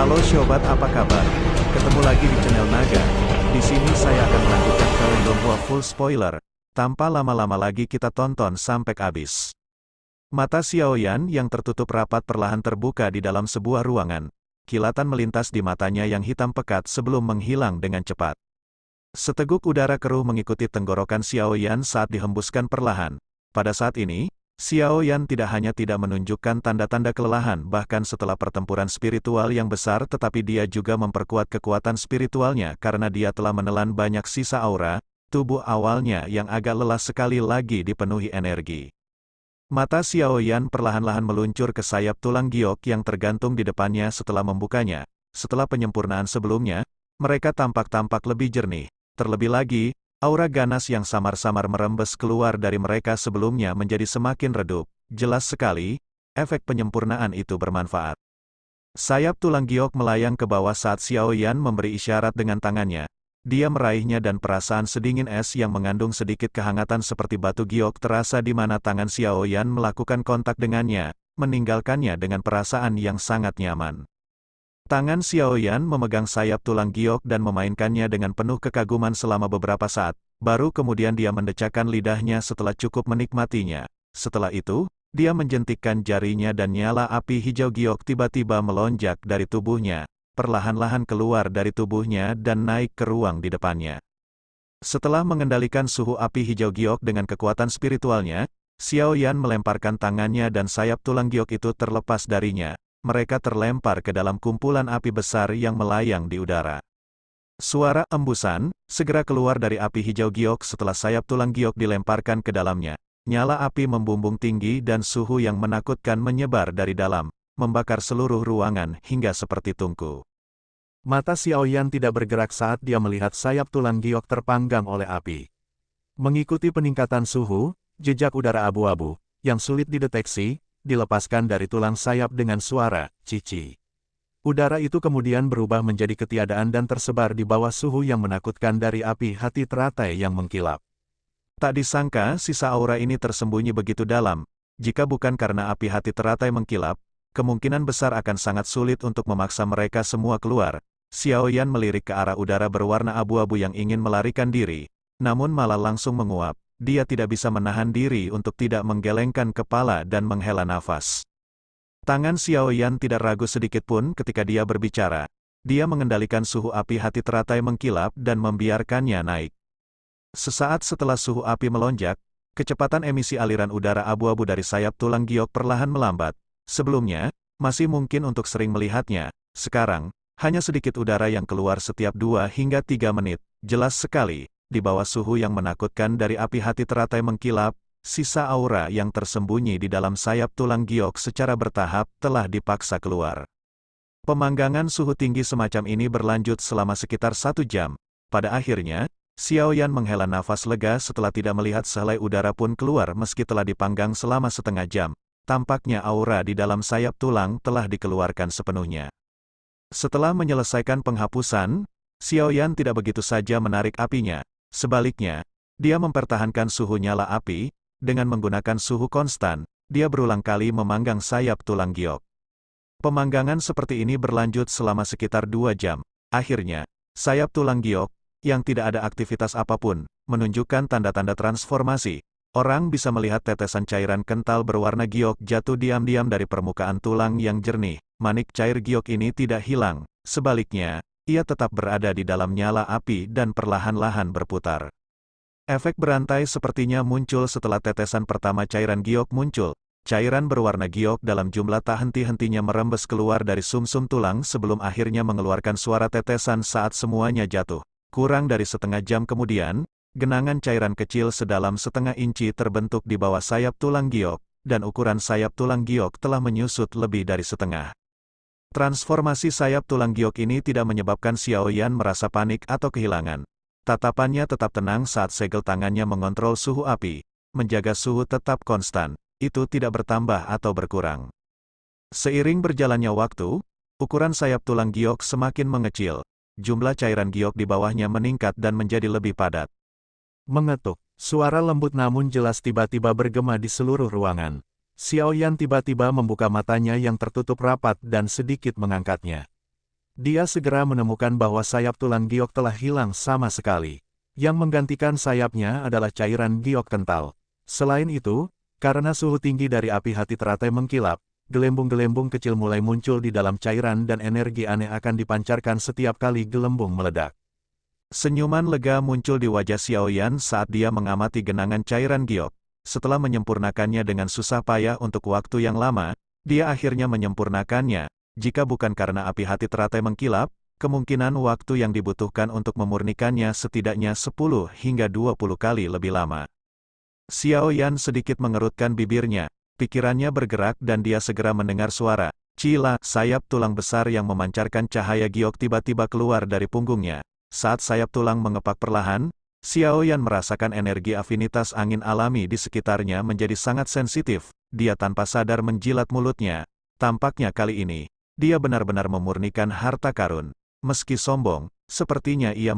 Halo Sobat, apa kabar? Ketemu lagi di channel Naga. Di sini saya akan melanjutkan Karen Donghua full spoiler. Tanpa lama-lama lagi kita tonton sampai habis. Mata Xiaoyan yang tertutup rapat perlahan terbuka di dalam sebuah ruangan. Kilatan melintas di matanya yang hitam pekat sebelum menghilang dengan cepat. Seteguk udara keruh mengikuti tenggorokan Xiaoyan saat dihembuskan perlahan. Pada saat ini, Xiaoyan tidak hanya tidak menunjukkan tanda-tanda kelelahan bahkan setelah pertempuran spiritual yang besar, tetapi dia juga memperkuat kekuatan spiritualnya karena dia telah menelan banyak sisa aura. Tubuh awalnya yang agak lelah sekali lagi dipenuhi energi. Mata Xiaoyan perlahan-lahan meluncur ke sayap tulang giok yang tergantung di depannya setelah membukanya. Setelah penyempurnaan sebelumnya, mereka tampak lebih jernih. Terlebih lagi, aura ganas yang samar-samar merembes keluar dari mereka sebelumnya menjadi semakin redup. Jelas sekali, efek penyempurnaan itu bermanfaat. Sayap tulang giok melayang ke bawah saat Xiaoyan memberi isyarat dengan tangannya. Dia meraihnya dan perasaan sedingin es yang mengandung sedikit kehangatan seperti batu giok terasa di mana tangan Xiaoyan melakukan kontak dengannya, meninggalkannya dengan perasaan yang sangat nyaman. Tangan Xiaoyan memegang sayap tulang giok dan memainkannya dengan penuh kekaguman selama beberapa saat, baru kemudian dia mendecakkan lidahnya setelah cukup menikmatinya. Setelah itu, dia menjentikkan jarinya dan nyala api hijau giok tiba-tiba melonjak dari tubuhnya, perlahan-lahan keluar dari tubuhnya dan naik ke ruang di depannya. Setelah mengendalikan suhu api hijau giok dengan kekuatan spiritualnya, Xiaoyan melemparkan tangannya dan sayap tulang giok itu terlepas darinya. Mereka terlempar ke dalam kumpulan api besar yang melayang di udara. Suara embusan segera keluar dari api hijau giok setelah sayap tulang giok dilemparkan ke dalamnya. Nyala api membumbung tinggi dan suhu yang menakutkan menyebar dari dalam, membakar seluruh ruangan hingga seperti tungku. Mata Xiaoyan tidak bergerak saat dia melihat sayap tulang giok terpanggang oleh api. Mengikuti peningkatan suhu, jejak udara abu-abu, yang sulit dideteksi, dilepaskan dari tulang sayap dengan suara cici. Udara itu kemudian berubah menjadi ketiadaan dan tersebar di bawah suhu yang menakutkan dari api hati teratai yang mengkilap. Tak disangka sisa aura ini tersembunyi begitu dalam. Jika bukan karena api hati teratai mengkilap, kemungkinan besar akan sangat sulit untuk memaksa mereka semua keluar. Xiaoyan melirik ke arah udara berwarna abu-abu yang ingin melarikan diri, namun malah langsung menguap. Dia tidak bisa menahan diri untuk tidak menggelengkan kepala dan menghela nafas. Tangan Xiaoyan tidak ragu sedikit pun ketika dia berbicara. Dia mengendalikan suhu api hati teratai mengkilap dan membiarkannya naik. Sesaat setelah suhu api melonjak, kecepatan emisi aliran udara abu-abu dari sayap tulang giok perlahan melambat. Sebelumnya, masih mungkin untuk sering melihatnya. Sekarang, hanya sedikit udara yang keluar setiap 2 hingga 3 menit. Jelas sekali. Di bawah suhu yang menakutkan dari api hati teratai mengkilap, sisa aura yang tersembunyi di dalam sayap tulang giok secara bertahap telah dipaksa keluar. Pemanggangan suhu tinggi semacam ini berlanjut selama sekitar 1 jam. Pada akhirnya, Xiaoyan menghela nafas lega setelah tidak melihat sehelai udara pun keluar meski telah dipanggang selama setengah jam. Tampaknya aura di dalam sayap tulang telah dikeluarkan sepenuhnya. Setelah menyelesaikan penghapusan, Xiaoyan tidak begitu saja menarik apinya. Sebaliknya, dia mempertahankan suhu nyala api, dengan menggunakan suhu konstan, dia berulang kali memanggang sayap tulang giok. Pemanggangan seperti ini berlanjut selama sekitar 2 jam. Akhirnya, sayap tulang giok, yang tidak ada aktivitas apapun, menunjukkan tanda-tanda transformasi. Orang bisa melihat tetesan cairan kental berwarna giok jatuh diam-diam dari permukaan tulang yang jernih. Manik cair giok ini tidak hilang, sebaliknya, ia tetap berada di dalam nyala api dan perlahan-lahan berputar. Efek berantai sepertinya muncul setelah tetesan pertama cairan giok muncul. Cairan berwarna giok dalam jumlah tak henti-hentinya merembes keluar dari sumsum tulang sebelum akhirnya mengeluarkan suara tetesan saat semuanya jatuh. Kurang dari setengah jam kemudian, genangan cairan kecil sedalam setengah inci terbentuk di bawah sayap tulang giok, dan ukuran sayap tulang giok telah menyusut lebih dari setengah. Transformasi sayap tulang giok ini tidak menyebabkan Xiaoyan merasa panik atau kehilangan. Tatapannya tetap tenang saat segel tangannya mengontrol suhu api, menjaga suhu tetap konstan, itu tidak bertambah atau berkurang. Seiring berjalannya waktu, ukuran sayap tulang giok semakin mengecil, jumlah cairan giok di bawahnya meningkat dan menjadi lebih padat. Mengetuk, suara lembut namun jelas tiba-tiba bergema di seluruh ruangan. Xiaoyan tiba-tiba membuka matanya yang tertutup rapat dan sedikit mengangkatnya. Dia segera menemukan bahwa sayap tulang giok telah hilang sama sekali. Yang menggantikan sayapnya adalah cairan giok kental. Selain itu, karena suhu tinggi dari api hati teratai mengkilap, gelembung-gelembung kecil mulai muncul di dalam cairan dan energi aneh akan dipancarkan setiap kali gelembung meledak. Senyuman lega muncul di wajah Xiaoyan saat dia mengamati genangan cairan giok. Setelah menyempurnakannya dengan susah payah untuk waktu yang lama, dia akhirnya menyempurnakannya. Jika bukan karena api hati teratai mengkilap, kemungkinan waktu yang dibutuhkan untuk memurnikannya setidaknya 10 hingga 20 kali lebih lama. Xiaoyan sedikit mengerutkan bibirnya, pikirannya bergerak dan dia segera mendengar suara, "Cila!" Sayap tulang besar yang memancarkan cahaya giok tiba-tiba keluar dari punggungnya. Saat sayap tulang mengepak perlahan, Xiaoyan merasakan energi afinitas angin alami di sekitarnya menjadi sangat sensitif. Dia tanpa sadar menjilat mulutnya. Tampaknya kali ini, dia benar-benar memurnikan harta karun. Meski sombong, sepertinya ia